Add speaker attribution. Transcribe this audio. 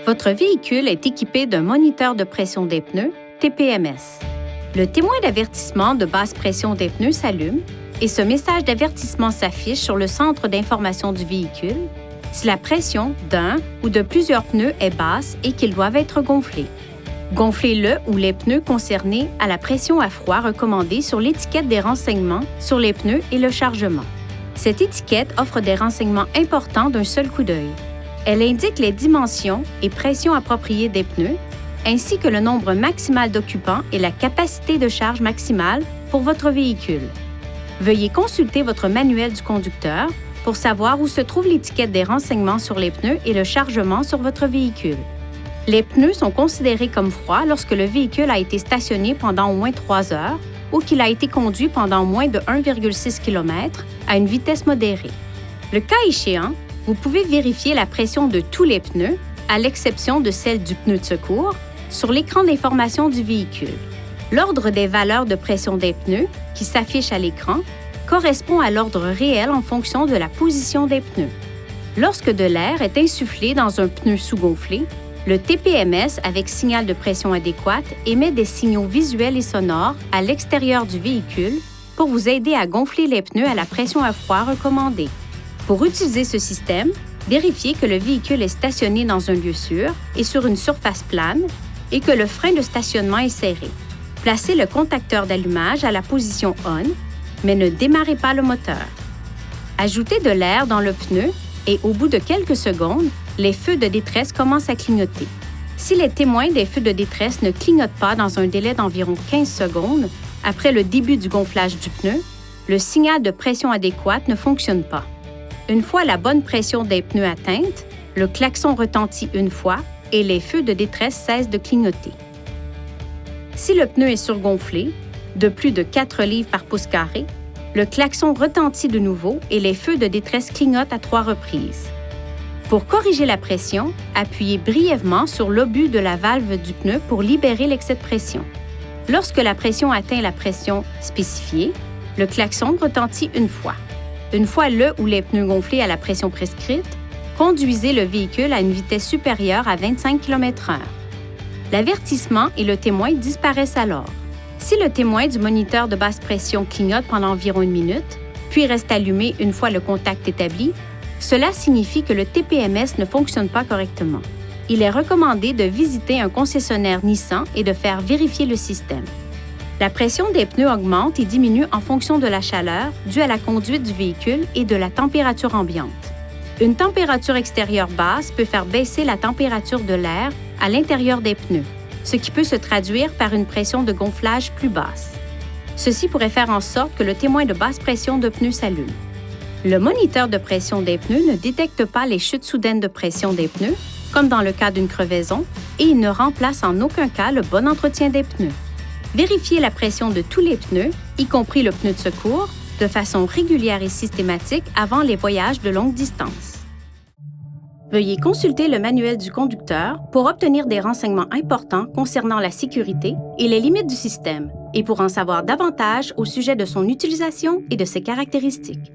Speaker 1: Votre véhicule est équipé d'un moniteur de pression des pneus, TPMS. Le témoin d'avertissement de basse pression des pneus s'allume et ce message d'avertissement s'affiche sur le centre d'information du véhicule si la pression d'un ou de plusieurs pneus est basse et qu'ils doivent être gonflés. Gonflez le ou les pneus concernés à la pression à froid recommandée sur l'étiquette des renseignements sur les pneus et le chargement. Cette étiquette offre des renseignements importants d'un seul coup d'œil. Elle indique les dimensions et pressions appropriées des pneus, ainsi que le nombre maximal d'occupants et la capacité de charge maximale pour votre véhicule. Veuillez consulter votre manuel du conducteur pour savoir où se trouve l'étiquette des renseignements sur les pneus et le chargement sur votre véhicule. Les pneus sont considérés comme froids lorsque le véhicule a été stationné pendant au moins 3 heures ou qu'il a été conduit pendant moins de 1,6 km à une vitesse modérée. Le cas échéant, vous pouvez vérifier la pression de tous les pneus, à l'exception de celle du pneu de secours, sur l'écran d'information du véhicule. L'ordre des valeurs de pression des pneus, qui s'affiche à l'écran, correspond à l'ordre réel en fonction de la position des pneus. Lorsque de l'air est insufflé dans un pneu sous-gonflé, le TPMS avec signal de pression adéquate émet des signaux visuels et sonores à l'extérieur du véhicule pour vous aider à gonfler les pneus à la pression à froid recommandée. Pour utiliser ce système, vérifiez que le véhicule est stationné dans un lieu sûr et sur une surface plane et que le frein de stationnement est serré. Placez le contacteur d'allumage à la position ON, mais ne démarrez pas le moteur. Ajoutez de l'air dans le pneu et au bout de quelques secondes, les feux de détresse commencent à clignoter. Si les témoins des feux de détresse ne clignotent pas dans un délai d'environ 15 secondes après le début du gonflage du pneu, le signal de pression adéquate ne fonctionne pas. Une fois la bonne pression des pneus atteinte, le klaxon retentit une fois et les feux de détresse cessent de clignoter. Si le pneu est surgonflé, de plus de 4 livres par pouce carré, le klaxon retentit de nouveau et les feux de détresse clignotent à 3 reprises. Pour corriger la pression, appuyez brièvement sur l'obus de la valve du pneu pour libérer l'excès de pression. Lorsque la pression atteint la pression spécifiée, le klaxon retentit une fois. Une fois le ou les pneus gonflés à la pression prescrite, conduisez le véhicule à une vitesse supérieure à 25 km/h. L'avertissement et le témoin disparaissent alors. Si le témoin du moniteur de basse pression clignote pendant environ 1 minute, puis reste allumé une fois le contact établi, cela signifie que le TPMS ne fonctionne pas correctement. Il est recommandé de visiter un concessionnaire Nissan et de faire vérifier le système. La pression des pneus augmente et diminue en fonction de la chaleur due à la conduite du véhicule et de la température ambiante. Une température extérieure basse peut faire baisser la température de l'air à l'intérieur des pneus, ce qui peut se traduire par une pression de gonflage plus basse. Ceci pourrait faire en sorte que le témoin de basse pression de pneus s'allume. Le moniteur de pression des pneus ne détecte pas les chutes soudaines de pression des pneus, comme dans le cas d'une crevaison, et il ne remplace en aucun cas le bon entretien des pneus. Vérifiez la pression de tous les pneus, y compris le pneu de secours, de façon régulière et systématique avant les voyages de longue distance. Veuillez consulter le manuel du conducteur pour obtenir des renseignements importants concernant la sécurité et les limites du système, et pour en savoir davantage au sujet de son utilisation et de ses caractéristiques.